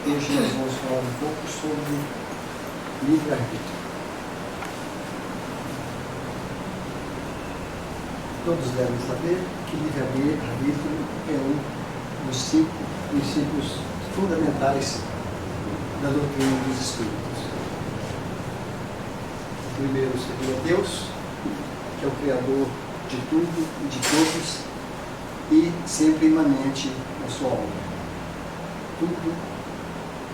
Hoje nós vamos falar um pouco sobre livre-arbítrio. Todos devem saber que livre-arbítrio é um dos 5 princípios fundamentais da doutrina dos Espíritos. O primeiro seria Deus, que é o Criador de tudo e de todos, e sempre imanente na sua obra. Tudo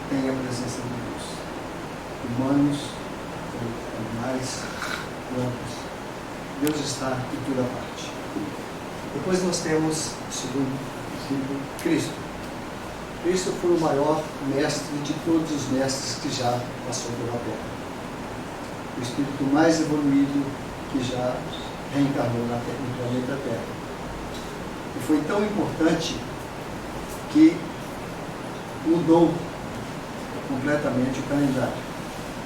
tem a presença de Deus. Humanos, animais, plantas. Deus está em toda parte. Depois nós temos, segundo princípio, Cristo. Cristo foi o maior mestre de todos os mestres que já passou pela Terra. O espírito mais evoluído que já reencarnou no planeta Terra. E foi tão importante que mudou completamente o calendário.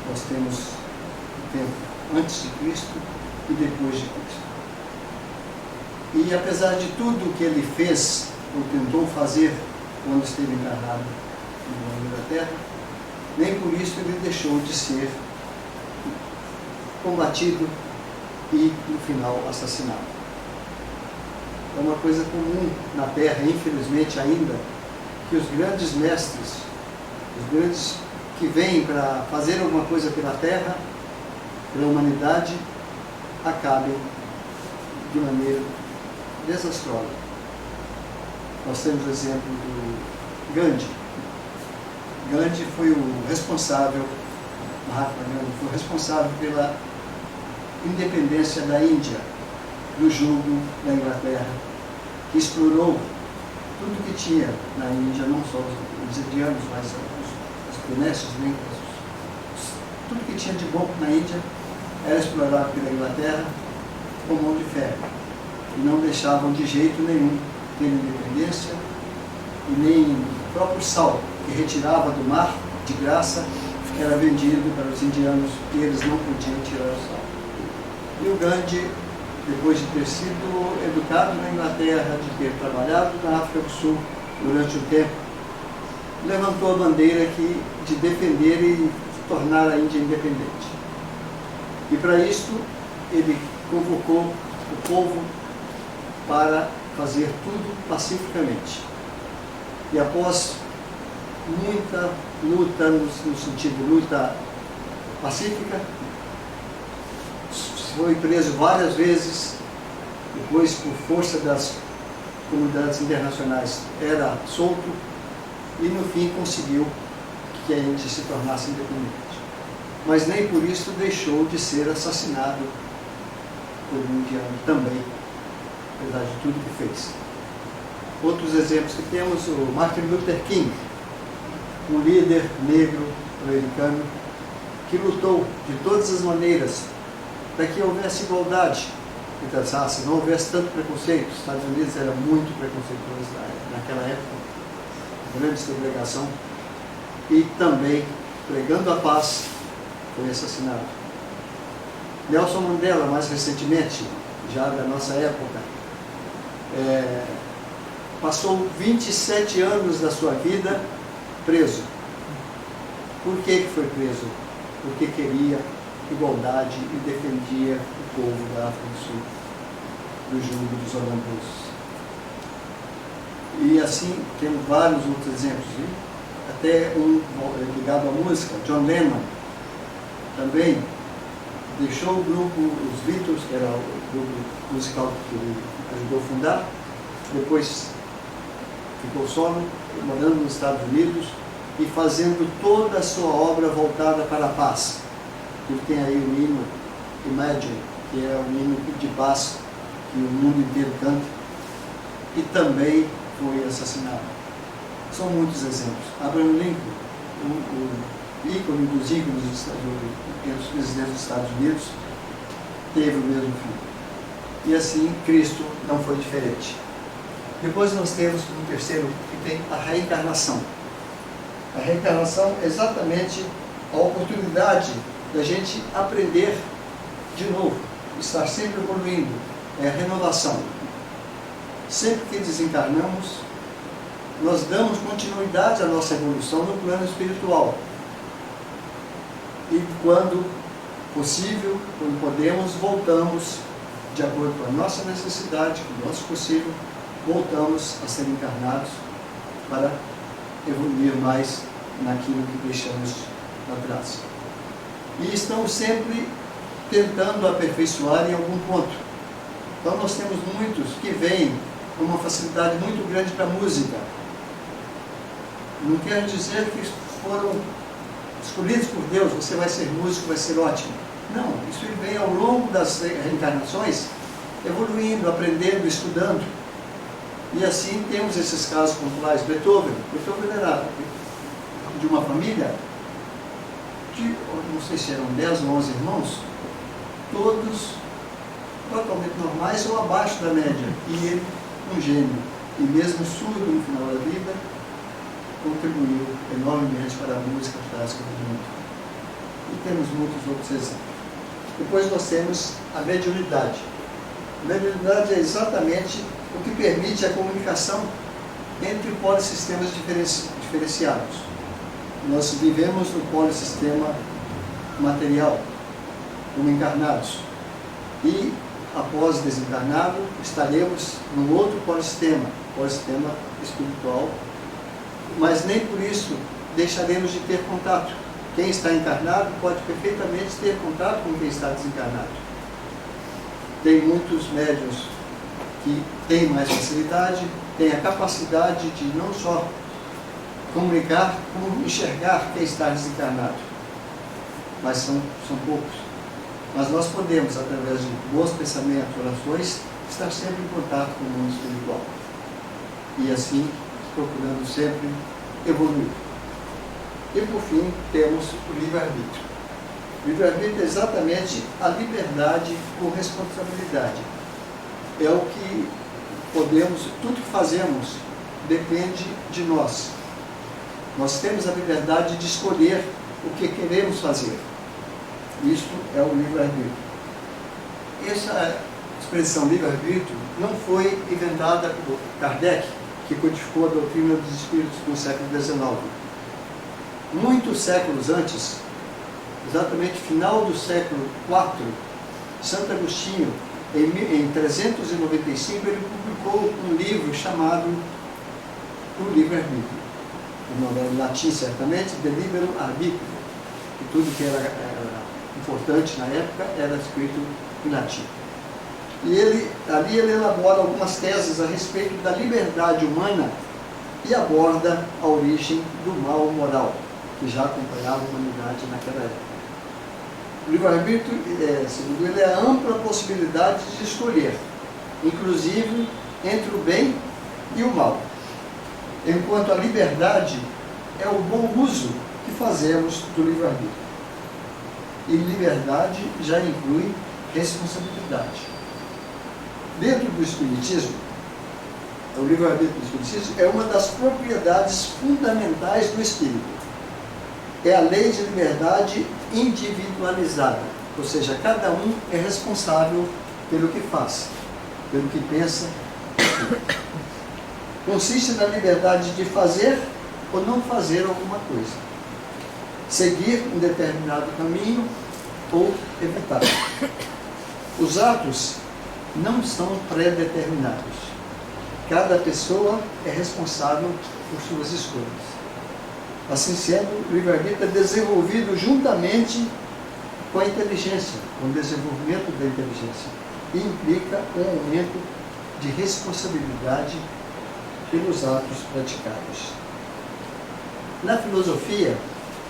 Nós temos o tempo antes de Cristo e depois de Cristo. E apesar de tudo que ele fez, ou tentou fazer quando esteve encarnado no planeta Terra, nem por isso ele deixou de ser combatido e, no final, assassinado. É uma coisa comum na Terra, infelizmente ainda, que os grandes mestres, os grandes que vêm para fazer alguma coisa pela Terra, pela humanidade, acabem de maneira desastrosa. Nós temos o exemplo do Gandhi. Gandhi foi o responsável, Mahatma Gandhi foi o responsável pela independência da Índia, do jugo da Inglaterra, que explorou tudo que tinha na Índia, não só os indianos, mas os benesses, tudo que tinha de bom na Índia era explorado pela Inglaterra com mão de ferro. E não deixavam de jeito nenhum ter independência, e nem o próprio sal que retirava do mar de graça era vendido para os indianos e eles não podiam tirar o sal. E o Gandhi, depois de ter sido educado na Inglaterra, de ter trabalhado na África do Sul durante um tempo, levantou a bandeira de defender e tornar a Índia independente. E para isto, ele convocou o povo para fazer tudo pacificamente. E após muita luta, no sentido de luta pacífica, foi preso várias vezes, depois, por força das comunidades internacionais, era solto e, no fim, conseguiu que a Índia se tornasse independente. Mas nem por isso deixou de ser assassinado por um indiano também, apesar de tudo que fez. Outros exemplos que temos, o Martin Luther King, um líder negro americano que lutou de todas as maneiras para que houvesse igualdade entre as raças, não houvesse tanto preconceito. Os Estados Unidos era muito preconceituoso naquela época, grande segregação, e também, pregando a paz, foi assassinado. Nelson Mandela, mais recentemente, já da nossa época, passou 27 anos da sua vida preso. Por que foi preso? Porque queria igualdade e defendia o povo da África do Sul, do jugo dos holandeses. E assim, temos vários outros exemplos. Até um ligado à música, John Lennon, também deixou o grupo, os Beatles, que era o grupo musical que ele ajudou a fundar, depois ficou solo, morando nos Estados Unidos e fazendo toda a sua obra voltada para a paz. Ele tem aí o hino Imagine, que é um hino de paz que o mundo inteiro canta, e também foi assassinado. São muitos exemplos. Abraham Lincoln, o ícone dos ícones dos presidentes dos Estados Unidos, teve o mesmo fim. E assim, Cristo não foi diferente. Depois nós temos o terceiro, que tem a reencarnação. A reencarnação é exatamente a oportunidade da gente aprender de novo, estar sempre evoluindo, é a renovação. Sempre que desencarnamos, nós damos continuidade à nossa evolução no plano espiritual. E quando possível, quando podemos, voltamos, de acordo com a nossa necessidade, com o nosso possível, voltamos a ser encarnados para evoluir mais naquilo que deixamos atrás. E estamos sempre tentando aperfeiçoar em algum ponto. Então nós temos muitos que vêm com uma facilidade muito grande para a música. Não quer dizer que foram escolhidos por Deus, você vai ser músico, vai ser ótimo. Não, isso vem ao longo das reencarnações, evoluindo, aprendendo, estudando. E assim temos esses casos pontuais. Beethoven era de uma família de, não sei se eram 10 ou 11 irmãos, todos totalmente normais ou abaixo da média. E ele, um gênio, e mesmo surdo no final da vida, contribuiu enormemente para a música clássica do mundo. E temos muitos outros exemplos. Depois nós temos a mediunidade. A mediunidade é exatamente o que permite a comunicação entre polissistemas diferenciados. Nós vivemos no polissistema material, como encarnados. E, após desencarnado, estaremos num outro polissistema espiritual, mas nem por isso deixaremos de ter contato. Quem está encarnado pode perfeitamente ter contato com quem está desencarnado. Tem muitos médiuns que têm mais facilidade, têm a capacidade de não só comunicar, como enxergar quem está desencarnado. Mas são poucos. Mas nós podemos, através de bons pensamentos, orações, estar sempre em contato com o mundo espiritual. E assim, procurando sempre evoluir. E por fim, temos o livre-arbítrio. O livre-arbítrio é exatamente a liberdade com responsabilidade. É o que podemos, tudo que fazemos depende de nós. Nós temos a liberdade de escolher o que queremos fazer. Isso é o livre-arbítrio. Essa expressão livre-arbítrio não foi inventada por Kardec, que codificou a doutrina dos espíritos no século XIX. Muitos séculos antes, exatamente final do século IV, Santo Agostinho, em 395, ele publicou um livro chamado O Livre-Arbítrio. O nome era em latim, certamente, De Libero Arbitrio, e tudo que era importante na época era escrito em latim. E ali ele elabora algumas teses a respeito da liberdade humana e aborda a origem do mal moral, que já acompanhava a humanidade naquela época. O livre-arbítrio, segundo ele, é a ampla possibilidade de escolher, inclusive entre o bem e o mal. Enquanto a liberdade é o bom uso que fazemos do livre-arbítrio. E liberdade já inclui responsabilidade. Dentro do Espiritismo, o livre-arbítrio do Espiritismo é uma das propriedades fundamentais do Espírito. É a lei de liberdade individualizada, ou seja, cada um é responsável pelo que faz, pelo que pensa. Consiste na liberdade de fazer ou não fazer alguma coisa, seguir um determinado caminho ou evitar. Os atos não são pré-determinados. Cada pessoa é responsável por suas escolhas. Assim sendo, o livre-arbítrio é desenvolvido juntamente com a inteligência, com o desenvolvimento da inteligência, e implica um aumento de responsabilidade pelos atos praticados. Na filosofia,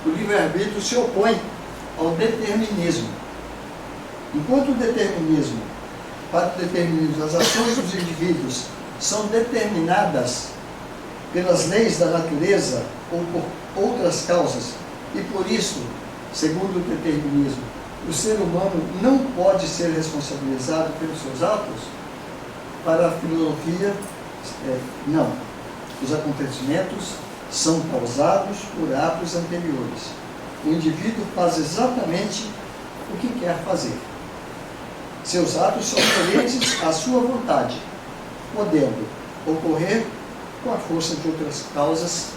o livre-arbítrio se opõe ao determinismo. Enquanto o determinismo, para o determinismo, as ações dos indivíduos são determinadas pelas leis da natureza ou por outras causas, e por isso, segundo o determinismo, o ser humano não pode ser responsabilizado pelos seus atos, para a filosofia, não. Os acontecimentos são causados por atos anteriores. O indivíduo faz exatamente o que quer fazer. Seus atos são coerentes à sua vontade, podendo ocorrer com a força de outras causas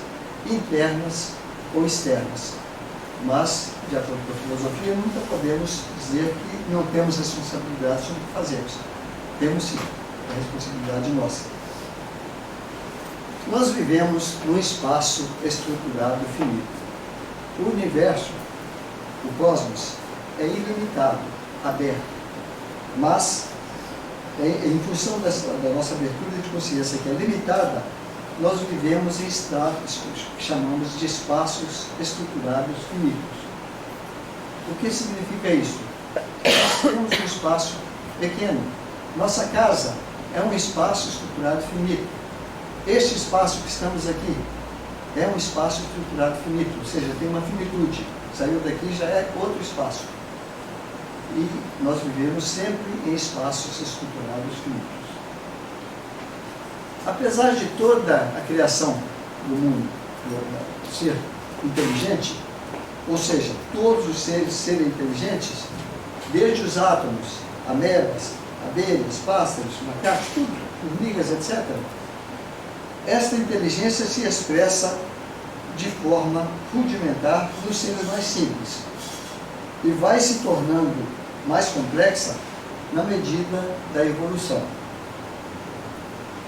internas ou externas. Mas, de acordo com a filosofia, nunca podemos dizer que não temos responsabilidade sobre o que fazemos. Temos sim, a responsabilidade nossa. Nós vivemos num espaço estruturado finito. O universo, o cosmos, é ilimitado, aberto. Mas, em função da nossa abertura de consciência, que é limitada, nós vivemos em estados que chamamos de espaços estruturados finitos. O que significa isso? Nós temos um espaço pequeno. Nossa casa é um espaço estruturado finito. Este espaço que estamos aqui é um espaço estruturado finito, ou seja, tem uma finitude. Saiu daqui já é outro espaço. E nós vivemos sempre em espaços estruturados finitos. Apesar de toda a criação do mundo, do ser inteligente, ou seja, todos os seres serem inteligentes, desde os átomos, amebas, abelhas, pássaros, macacos, tudo, formigas, etc., esta inteligência se expressa de forma rudimentar nos seres mais simples e vai se tornando mais complexa na medida da evolução,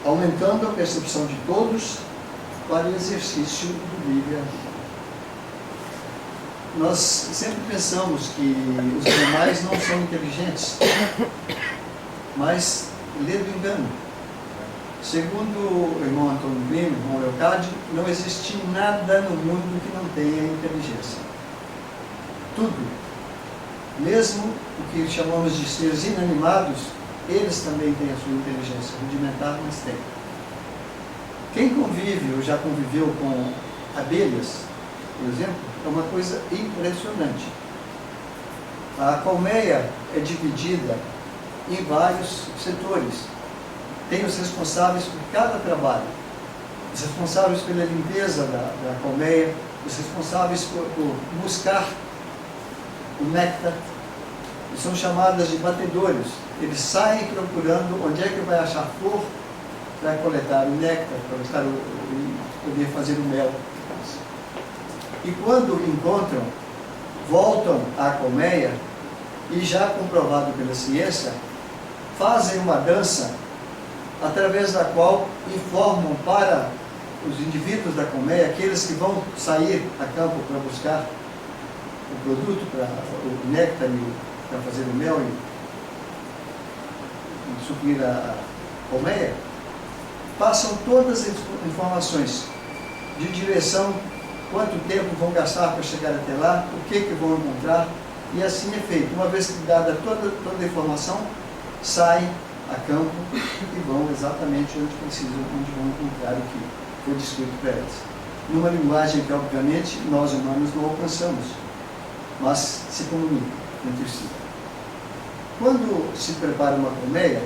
aumentando a percepção de todos para o exercício do livre-arbítrio. Nós sempre pensamos que os animais não são inteligentes, mas lê do engano. Segundo o irmão Antônio Lima, o irmão Leocádio, não existe nada no mundo que não tenha inteligência. Tudo. Mesmo o que chamamos de seres inanimados, eles também têm a sua inteligência rudimentar, mas têm. Quem convive ou já conviveu com abelhas, por exemplo, é uma coisa impressionante. A colmeia é dividida em vários setores. Tem os responsáveis por cada trabalho, os responsáveis pela limpeza da colmeia, os responsáveis por buscar o néctar, e são chamadas de batedores. Eles saem procurando onde é que vai achar flor para coletar o néctar, para poder fazer o mel. E quando encontram, voltam à colmeia e, já comprovado pela ciência, fazem uma dança através da qual informam para os indivíduos da colmeia, aqueles que vão sair a campo para buscar o produto, para o néctar, para fazer o mel e suprir a colmeia, passam todas as informações de direção, quanto tempo vão gastar para chegar até lá, o que vão encontrar, e assim é feito. Uma vez que dada toda a informação, saem a campo e vão exatamente onde precisam, onde vão encontrar o que foi descrito para elas. Numa linguagem que, obviamente, nós humanos não alcançamos, mas se comunicam entre si. Quando se prepara uma colmeia,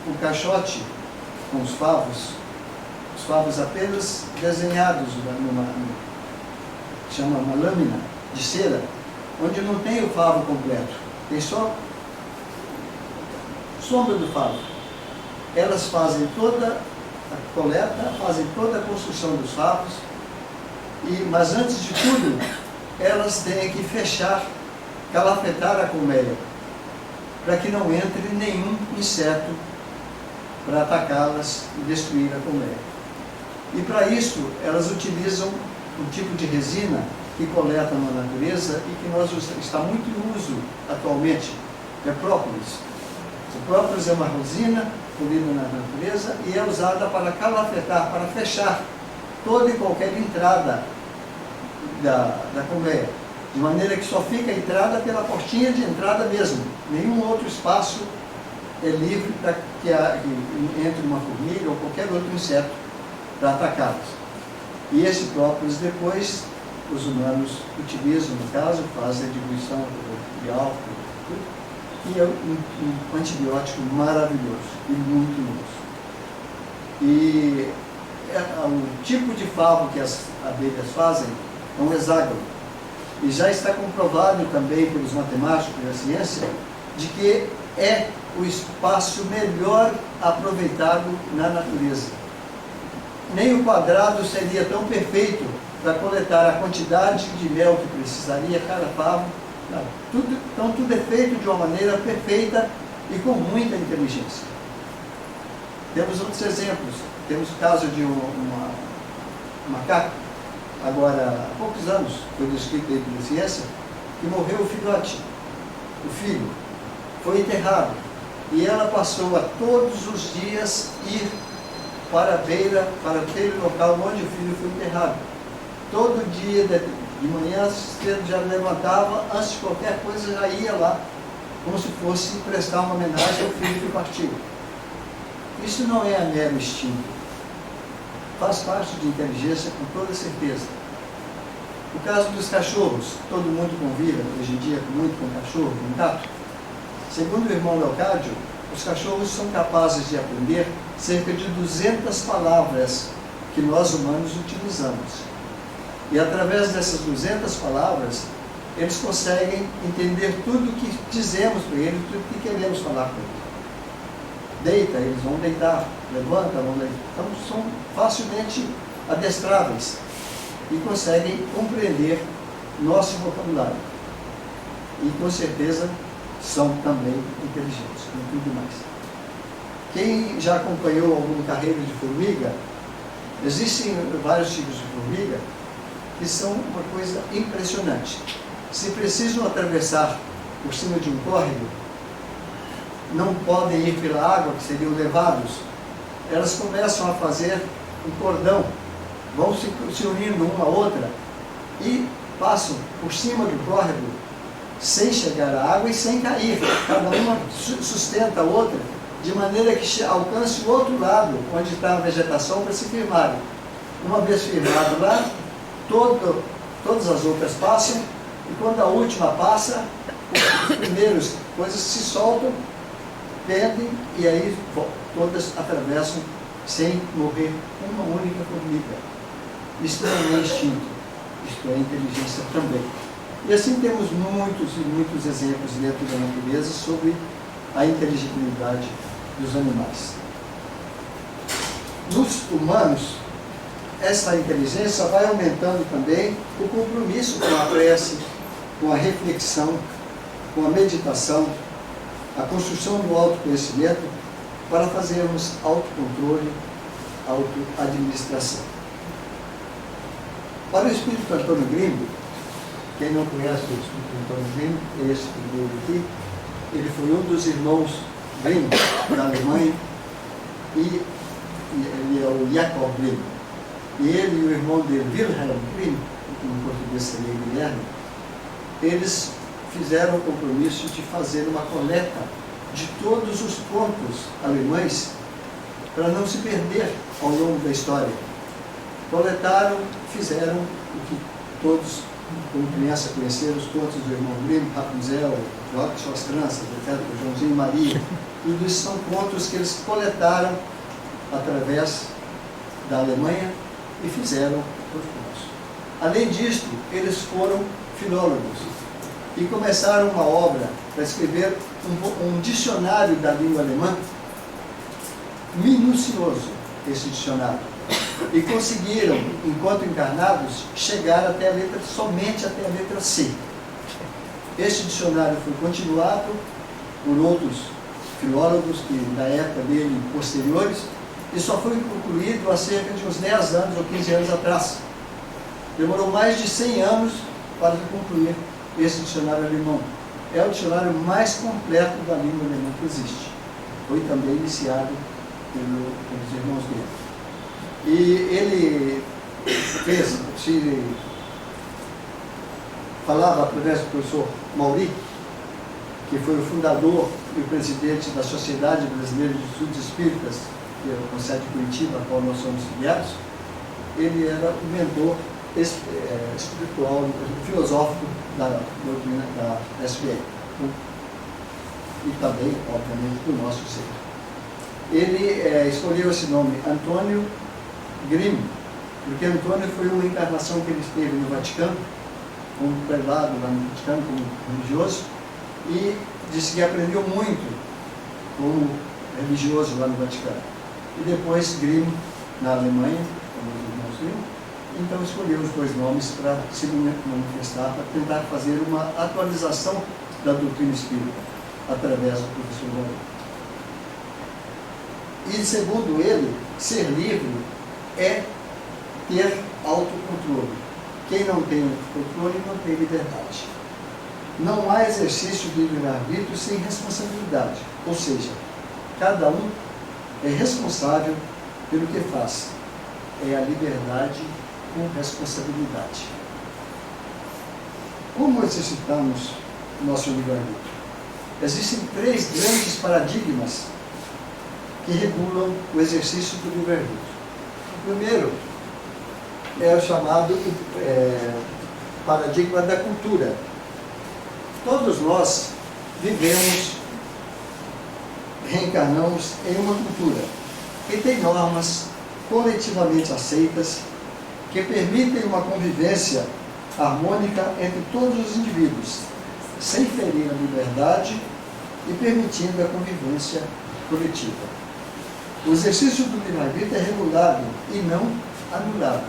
o caixote com os favos apenas desenhados chama uma lâmina de cera, onde não tem o favo completo, tem só sombra do favo. Elas fazem toda a coleta, fazem toda a construção dos favos, mas antes de tudo, elas têm que fechar, calafetar a colmeia, para que não entre nenhum inseto para atacá-las e destruir a colmeia. E para isso, elas utilizam um tipo de resina que coletam na natureza e que está muito em uso atualmente, é própolis. O própolis é uma resina colhida na natureza e é usada para calafetar, para fechar toda e qualquer entrada da colmeia, de maneira que só fica a entrada pela portinha de entrada mesmo. Nenhum outro espaço é livre para que entre uma formiga ou qualquer outro inseto para atacá-los. E esse própolis depois os humanos utilizam, no caso, fazem a diluição de álcool, que é um antibiótico maravilhoso e muito uso. E o tipo de favo que as abelhas fazem é um hexágono. E já está comprovado também pelos matemáticos e a ciência de que é o espaço melhor aproveitado na natureza. nem o quadrado seria tão perfeito para coletar a quantidade de mel que precisaria cada favo. Então tudo é feito de uma maneira perfeita e com muita inteligência. Temos outros exemplos. Temos o caso de um macaco, agora há poucos anos, foi descrito aí pela ciência, que morreu o filhote, o filho, foi enterrado. E ela passou a todos os dias ir para a beira, para aquele local onde o filho foi enterrado. Todo dia, de manhã cedo, já levantava, antes de qualquer coisa já ia lá, como se fosse prestar uma homenagem ao filho que partiu. Isso não é mero instinto. Faz parte de inteligência com toda certeza. O caso dos cachorros, todo mundo convive hoje em dia muito com cachorro, com gato. Segundo o irmão Leocádio, os cachorros são capazes de aprender cerca de 200 palavras que nós humanos utilizamos. E através dessas 200 palavras, eles conseguem entender tudo o que dizemos para eles, tudo o que queremos falar para eles. Deita, eles vão deitar, levanta, vão deitar. Então são facilmente adestráveis e conseguem compreender nosso vocabulário. E com certeza são também inteligentes, com tudo mais. Quem já acompanhou algum carreiro de formiga, existem vários tipos de formiga que são uma coisa impressionante. Se precisam atravessar por cima de um córrego, não podem ir pela água, que seriam levados, elas começam a fazer um cordão, vão se unindo uma a outra e passam por cima do córrego sem chegar à água e sem cair. Cada uma sustenta a outra, de maneira que alcance o outro lado, onde está a vegetação, para se firmarem. Uma vez firmado lá, todas as outras passam, e quando a última passa, os primeiros coisas se soltam, pendem, e aí todas atravessam sem morrer uma única formiga. Isto não é instinto, isto é inteligência também. E assim temos muitos e muitos exemplos dentro da natureza sobre a inteligibilidade dos animais. Nos humanos, essa inteligência vai aumentando também o compromisso com a prece, com a reflexão, com a meditação, a construção do autoconhecimento, para fazermos autocontrole, autoadministração. Para o espírito Antônio Grimm, quem não conhece o espírito Antônio Grimm, é esse primeiro aqui, ele foi um dos irmãos Grimm, da Alemanha, e ele é o Jacob Grimm. E ele e o irmão dele, Wilhelm Grimm, que em português seria Guilherme, eles fizeram o compromisso de fazer uma coleta de todos os contos alemães para não se perder ao longo da história. Coletaram, fizeram o que todos, como criança, conheceram os contos do irmão Grimm, Rapunzel, Joaquim e suas tranças, etc., Joãozinho e Maria. Tudo isso são contos que eles coletaram através da Alemanha e fizeram os contos. Além disto, eles foram filólogos e começaram uma obra para escrever um dicionário da língua alemã, minucioso, esse dicionário. E conseguiram, enquanto encarnados, chegar até a letra, somente até a letra C. Este dicionário foi continuado por outros filólogos que, na época dele, posteriores, e só foi concluído há cerca de uns 10 anos ou 15 anos atrás. Demorou mais de 100 anos para concluir esse dicionário alemão. É o dicionário mais completo da língua alemã que existe. Foi também iniciado pelos irmãos dele. E ele falava através do professor Mauri, que foi o fundador e o presidente da Sociedade Brasileira de Estudos Espíritas, que é o Conselho de Curitiba, a qual nós somos filiados. Ele era o mentor espiritual, filosófico da doutrina da SBN, e também, obviamente, do nosso ser. Ele escolheu esse nome, Antônio Grimm, porque Antônio foi uma encarnação que ele esteve no Vaticano, como prelado lá no Vaticano, como religioso, e disse que aprendeu muito como religioso lá no Vaticano. E depois Grimm na Alemanha, como os irmãos viram, então escolheu os dois nomes para se manifestar, para tentar fazer uma atualização da doutrina espírita através do professor Valor. E segundo ele, ser livre é ter autocontrole. Quem não tem autocontrole não tem liberdade. Não há exercício de livre-arbítrio sem responsabilidade, ou seja, cada um é responsável pelo que faz. É a liberdade com responsabilidade. Como exercitamos o nosso livre-arbítrio? Existem 3 grandes paradigmas que regulam o exercício do livre-arbítrio. O primeiro é o chamado paradigma da cultura. Todos nós vivemos, reencarnamos em uma cultura que tem normas coletivamente aceitas que permitem uma convivência harmônica entre todos os indivíduos, sem ferir a liberdade e permitindo a convivência coletiva. O exercício do livre-arbítrio é regulado e não anulado.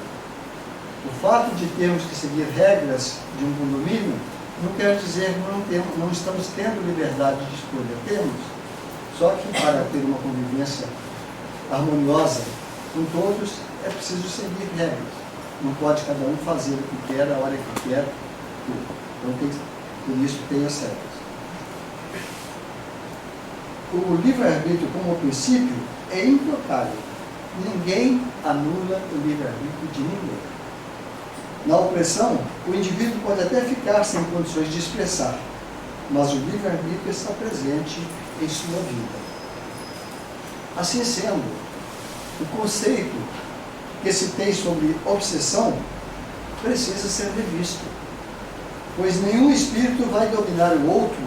O fato de termos que seguir regras de um condomínio não quer dizer que não estamos tendo liberdade de escolha. Temos, só que para ter uma convivência harmoniosa com todos, é preciso seguir regras. Não pode cada um fazer o que quer, a hora que quer, tudo. Então, por isso tem as regras. O livre-arbítrio, como princípio, é intocável. Ninguém anula o livre-arbítrio de ninguém. Na opressão, o indivíduo pode até ficar sem condições de expressar, mas o livre-arbítrio está presente em sua vida. Assim sendo, o conceito que se tem sobre obsessão precisa ser revisto, pois nenhum espírito vai dominar o outro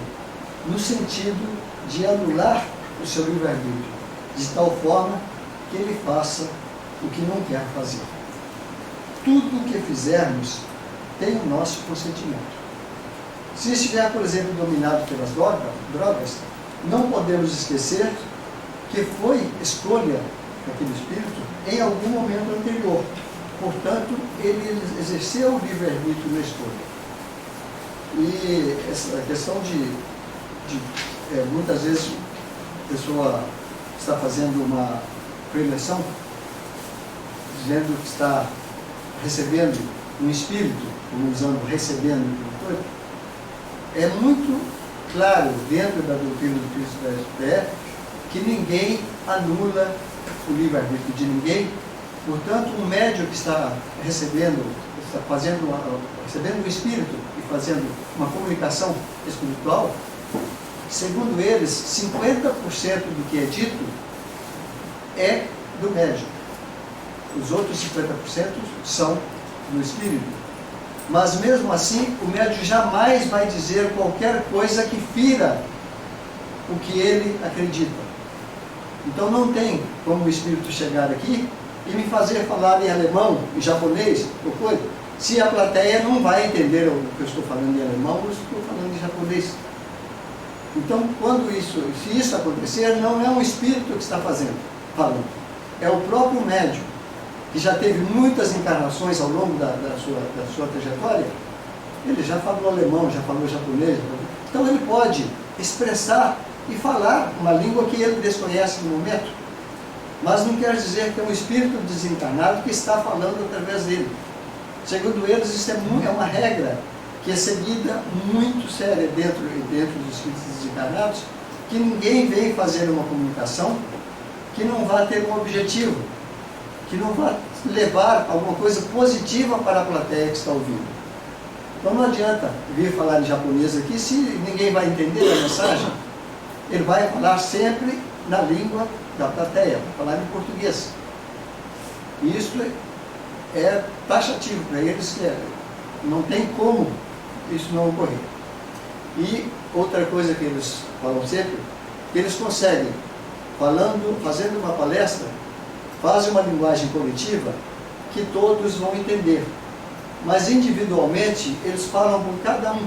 no sentido de anular o seu livre-arbítrio, de tal forma que ele faça o que não quer fazer. Tudo o que fizermos tem o nosso consentimento. Se estiver, por exemplo, dominado pelas drogas, não podemos esquecer que foi escolha daquele espírito em algum momento anterior. Portanto, ele exerceu o livre-arbítrio na escolha. E essa questão muitas vezes a pessoa está fazendo uma preleção, dizendo que está recebendo um espírito, usando recebendo uma coisa, é muito claro dentro da doutrina do Cristo da SPE que ninguém anula o livre-arbítrio de ninguém. Portanto, um médium que está recebendo o espírito e fazendo uma comunicação espiritual, segundo eles, 50% do que é dito é do médium. Os outros 50% são do espírito. Mas mesmo assim, o médium jamais vai dizer qualquer coisa que fira o que ele acredita. Então não tem como o espírito chegar aqui e me fazer falar em alemão, em japonês, ou coisa, se a plateia não vai entender o que eu estou falando em alemão ou estou falando em japonês. Então, se isso acontecer, não é um espírito que está falando, é o próprio médium, que já teve muitas encarnações ao longo da sua trajetória. Ele já falou alemão, já falou japonês, então ele pode expressar e falar uma língua que ele desconhece no momento, mas não quer dizer que é um espírito desencarnado que está falando através dele. Segundo eles, isso é uma regra que é seguida muito séria dentro dos espíritos desencarnados, que ninguém vem fazer uma comunicação que não vá ter um objetivo, que não vá levar alguma coisa positiva para a plateia que está ouvindo. Então não adianta vir falar em japonês aqui se ninguém vai entender a mensagem. Ele vai falar sempre na língua da plateia, vai falar em português. E isso é taxativo para eles, que não tem como isso não ocorrer. E outra coisa que eles falam sempre, que eles conseguem, fazendo uma palestra, fazem uma linguagem coletiva que todos vão entender. Mas individualmente, eles falam por cada um.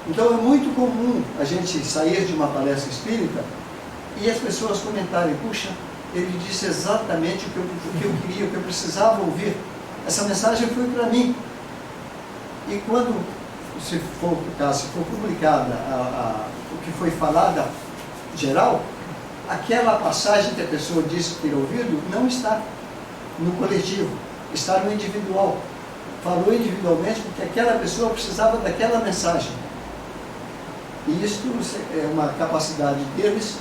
Então é muito comum a gente sair de uma palestra espírita e as pessoas comentarem: puxa, ele disse exatamente o que eu queria, o que eu precisava ouvir. Essa mensagem foi para mim. E quando, se for publicada o que foi falado geral, aquela passagem que a pessoa disse ter ouvido não está no coletivo, está no individual. Falou individualmente porque aquela pessoa precisava daquela mensagem. E isso é uma capacidade deles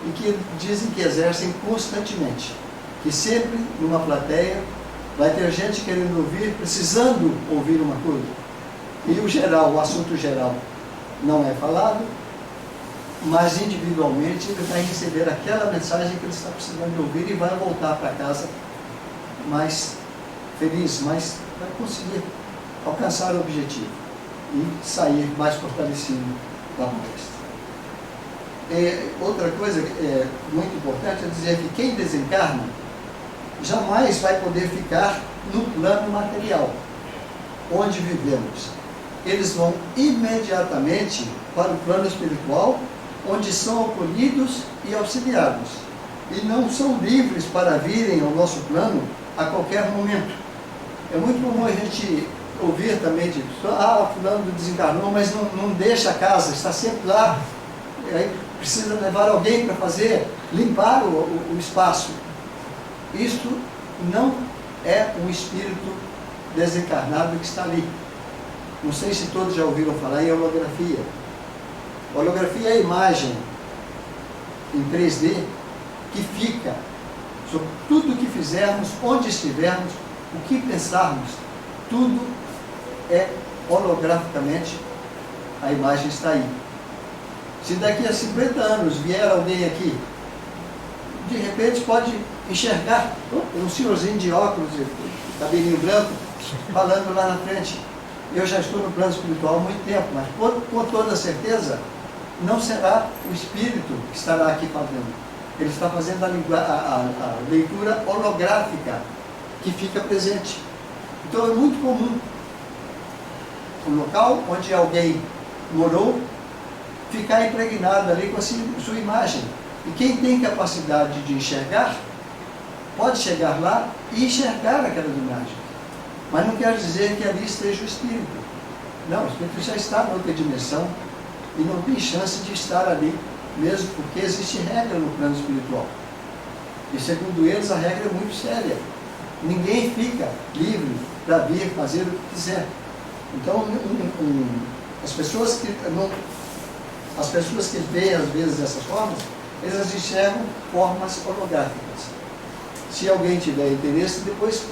e que dizem que exercem constantemente. Que sempre, numa plateia, vai ter gente querendo ouvir, precisando ouvir uma coisa. E o geral, o assunto geral, não é falado, mas individualmente ele vai receber aquela mensagem que ele está precisando de ouvir e vai voltar para casa mais feliz, mais vai conseguir alcançar o objetivo e sair mais fortalecido da palestra. Outra coisa muito importante é dizer que quem desencarna jamais vai poder ficar no plano material, onde vivemos. Eles vão imediatamente para o plano espiritual, onde são acolhidos e auxiliados. E não são livres para virem ao nosso plano a qualquer momento. É muito comum a gente ouvir também de fulano desencarnou, mas não deixa a casa, está sempre lá. Aí precisa levar alguém para limpar o espaço. Isto não é um espírito desencarnado que está ali. Não sei se todos já ouviram falar em holografia. Holografia é a imagem em 3D que fica sobre tudo o que fizermos, onde estivermos, o que pensarmos, tudo é holograficamente, a imagem está aí. Se daqui a 50 anos vier alguém aqui, de repente pode enxergar um senhorzinho de óculos, cabelinho branco, falando lá na frente. Eu já estou no plano espiritual há muito tempo, mas com toda certeza não será o espírito que estará aqui falando. Ele está fazendo a leitura holográfica que fica presente. Então é muito comum o local onde alguém morou ficar impregnado ali com a sua imagem. E quem tem capacidade de enxergar, pode chegar lá e enxergar aquelas imagens. Mas não quer dizer que ali esteja o espírito. Não, o espírito já está em outra dimensão e não tem chance de estar ali, mesmo porque existe regra no plano espiritual. E segundo eles, a regra é muito séria. Ninguém fica livre para vir fazer o que quiser. Então, as pessoas que veem às vezes dessas formas, eles enxergam formas holográficas. Se alguém tiver interesse, depois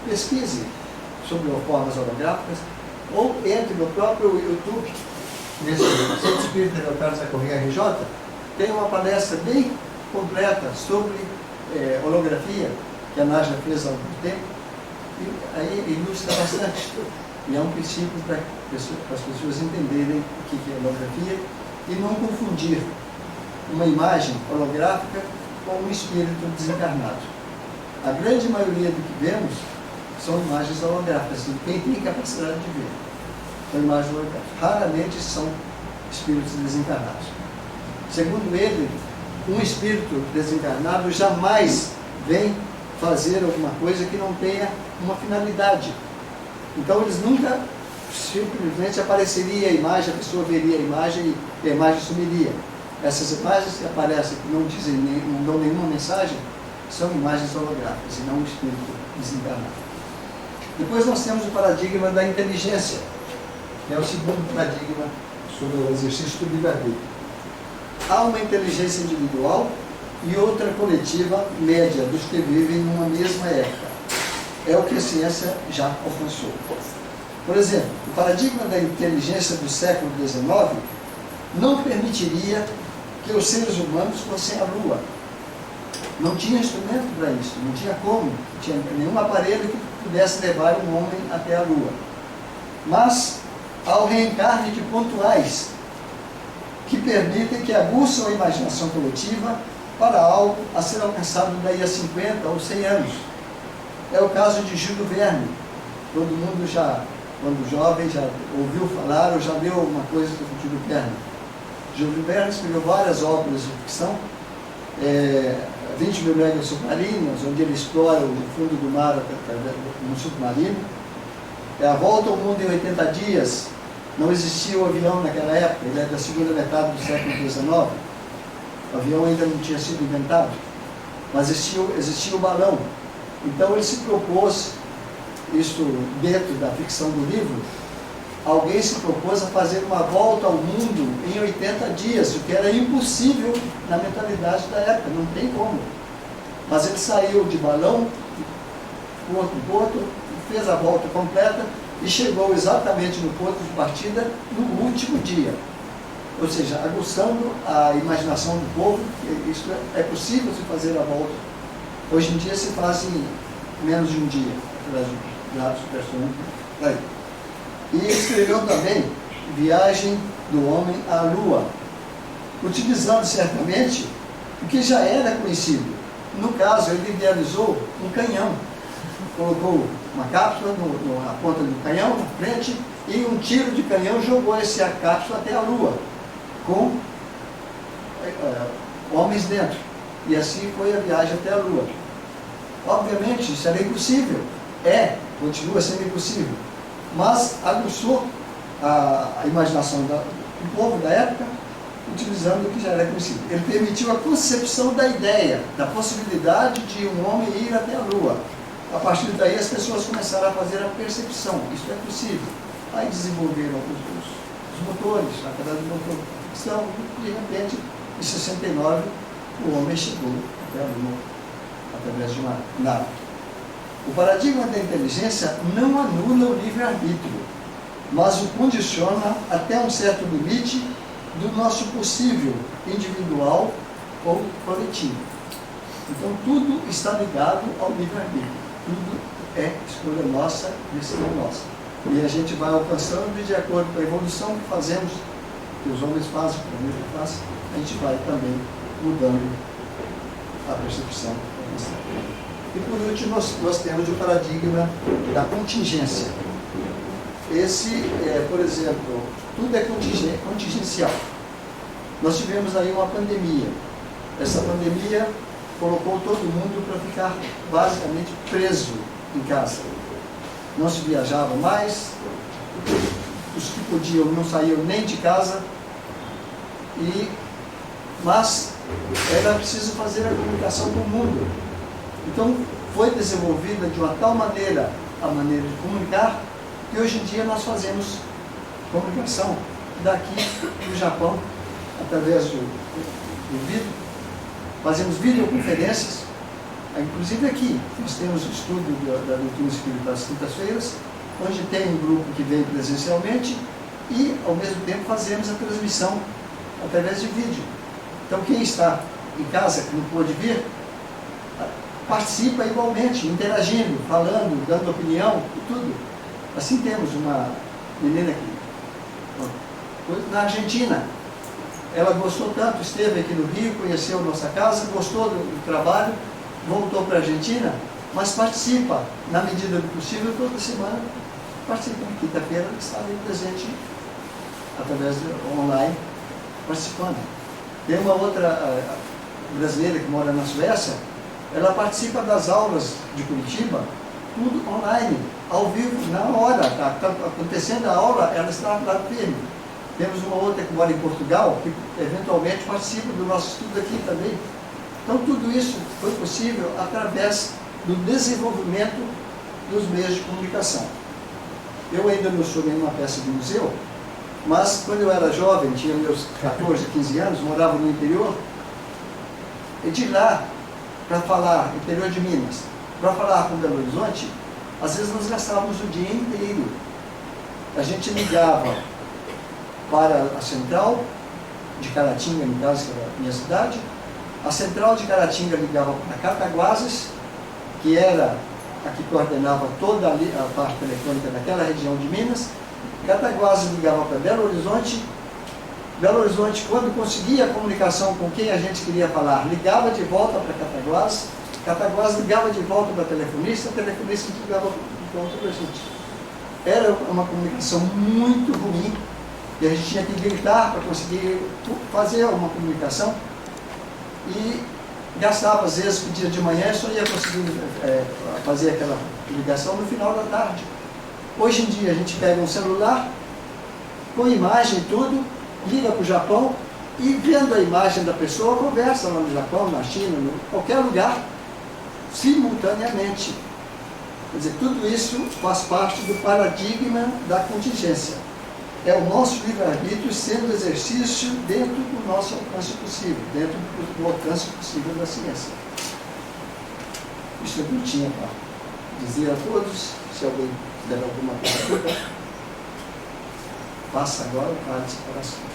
pesquise sobre formas holográficas ou entre no próprio YouTube, nesse Centro Espírita Dr. Carlos da Correia RJ, tem uma palestra bem completa sobre holografia, que a Nádia fez há algum tempo, e aí ilustra bastante. E é um princípio para as pessoas entenderem o que é holografia e não confundir uma imagem holográfica com um espírito desencarnado. A grande maioria do que vemos são imagens holográficas, quem tem capacidade de ver. São imagens holográficas. Raramente são espíritos desencarnados. Segundo ele, um espírito desencarnado jamais vem fazer alguma coisa que não tenha uma finalidade. Então eles nunca simplesmente apareceria a imagem, a pessoa veria a imagem e a imagem sumiria. Essas imagens que aparecem, que não dão nenhuma mensagem, são imagens holográficas e não um espírito desencarnado. Depois nós temos o paradigma da inteligência, que é o segundo paradigma sobre o exercício do livre-arbítrio. Há uma inteligência individual e outra coletiva média dos que vivem numa mesma época. É o que a ciência já alcançou. Por exemplo, o paradigma da inteligência do século XIX não permitiria que os seres humanos fossem à Lua. Não tinha instrumento para isso, não tinha como, não tinha nenhum aparelho que pudesse levar um homem até a Lua. Mas, ao reencarne de pontuais que permitem que aguçam a imaginação coletiva para algo a ser alcançado daí a 50 ou 100 anos. É o caso de Júlio Verne. Todo mundo já, quando jovem, já ouviu falar ou já leu alguma coisa do Júlio Verne. Júlio Verne escreveu várias obras de ficção. 20 mil léguas submarinas, onde ele explora o fundo do mar no submarino. A volta ao mundo em 80 dias, não existia o avião naquela época, ele é da segunda metade do século XIX, o avião ainda não tinha sido inventado, mas existia o balão. Então ele se propôs, isso dentro da ficção do livro, alguém se propôs a fazer uma volta ao mundo em 80 dias, o que era impossível na mentalidade da época, não tem como. Mas ele saiu de balão, porto em porto, fez a volta completa e chegou exatamente no ponto de partida no último dia. Ou seja, aguçando a imaginação do povo, isso é possível se fazer a volta. Hoje em dia se faz em menos de um dia, através de dados supersônicos. E ele escreveu também Viagem do Homem à Lua, utilizando certamente o que já era conhecido. No caso, ele idealizou um canhão. Colocou uma cápsula na ponta do canhão, na frente, e um tiro de canhão jogou essa cápsula até a Lua, com homens dentro. E assim foi a viagem até a Lua. Obviamente, isso era impossível. Continua sendo impossível. Mas aguçou a imaginação do povo da época, utilizando o que já era conhecido. Ele permitiu a concepção da ideia, da possibilidade de um homem ir até a Lua. A partir daí as pessoas começaram a fazer a percepção, isso é possível. Aí desenvolveram os motores, através do motor de ficção, e de repente, em 69, o homem chegou até a Lua, através de uma nave. O paradigma da inteligência não anula o livre-arbítrio, mas o condiciona até um certo limite do nosso possível individual ou coletivo. Então, tudo está ligado ao livre-arbítrio. Tudo é escolha nossa, decisão nossa. E a gente vai alcançando de acordo com a evolução que fazemos, que os homens fazem, que o planeta faz, a gente vai também mudando a percepção. E por último, nós temos o paradigma da contingência. Esse, por exemplo, tudo é contingencial. Nós tivemos aí uma pandemia. Essa pandemia colocou todo mundo para ficar basicamente preso em casa. Não se viajava mais, os que podiam não saíam nem de casa, mas era preciso fazer a comunicação com o mundo. Então foi desenvolvida de uma tal maneira a maneira de comunicar, que hoje em dia nós fazemos comunicação daqui do Japão, através do vídeo, fazemos videoconferências, inclusive aqui, nós temos o estudo da doutrina espírita às quintas-feiras, onde tem um grupo que vem presencialmente e, ao mesmo tempo, fazemos a transmissão através de vídeo. Então, quem está em casa, que não pôde vir, participa igualmente, interagindo, falando, dando opinião e tudo. Assim temos uma menina aqui, na Argentina. Ela gostou tanto, esteve aqui no Rio, conheceu nossa casa, gostou do trabalho, voltou para a Argentina, mas participa, na medida do possível, toda semana, participa. Quinta-feira está ali presente, através do online, participando. Tem uma outra brasileira que mora na Suécia, ela participa das aulas de Curitiba, tudo online, ao vivo, na hora, está acontecendo a aula, ela está lá firme. Temos uma outra que mora em Portugal, que eventualmente participa do nosso estudo aqui também. Então, tudo isso foi possível através do desenvolvimento dos meios de comunicação. Eu ainda não sou nenhuma peça de museu, mas quando eu era jovem, tinha meus 14, 15 anos, morava no interior, e de lá, para falar, interior de Minas, para falar com Belo Horizonte, às vezes nós gastávamos o dia inteiro. A gente ligava para a central de Caratinga, no caso, que era a minha cidade. A central de Caratinga ligava para Cataguases, que era a que coordenava toda a parte telefônica daquela região de Minas. Cataguases ligava para Belo Horizonte. Belo Horizonte, quando conseguia a comunicação com quem a gente queria falar, ligava de volta para Cataguases. Cataguases ligava de volta para a telefonista ligava de volta para a gente. Era uma comunicação muito ruim, e a gente tinha que gritar para conseguir fazer uma comunicação. E Gastava, às vezes, pedia de manhã e só ia conseguir fazer aquela ligação no final da tarde. Hoje em dia, a gente pega um celular, com imagem e tudo, liga para o Japão e, vendo a imagem da pessoa, conversa lá no Japão, na China, em qualquer lugar, simultaneamente. Quer dizer, tudo isso faz parte do paradigma da contingência. É o nosso livre-arbítrio sendo exercício dentro do nosso alcance possível, dentro do alcance possível da ciência. Isso é o que eu tinha para dizer a todos. Se alguém tiver alguma pergunta, faça agora o cálice para a sua.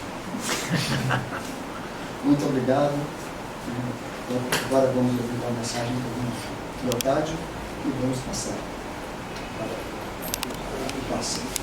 Muito obrigado. Agora vamos ouvir a mensagem do Leocádio e vamos passar para o passe.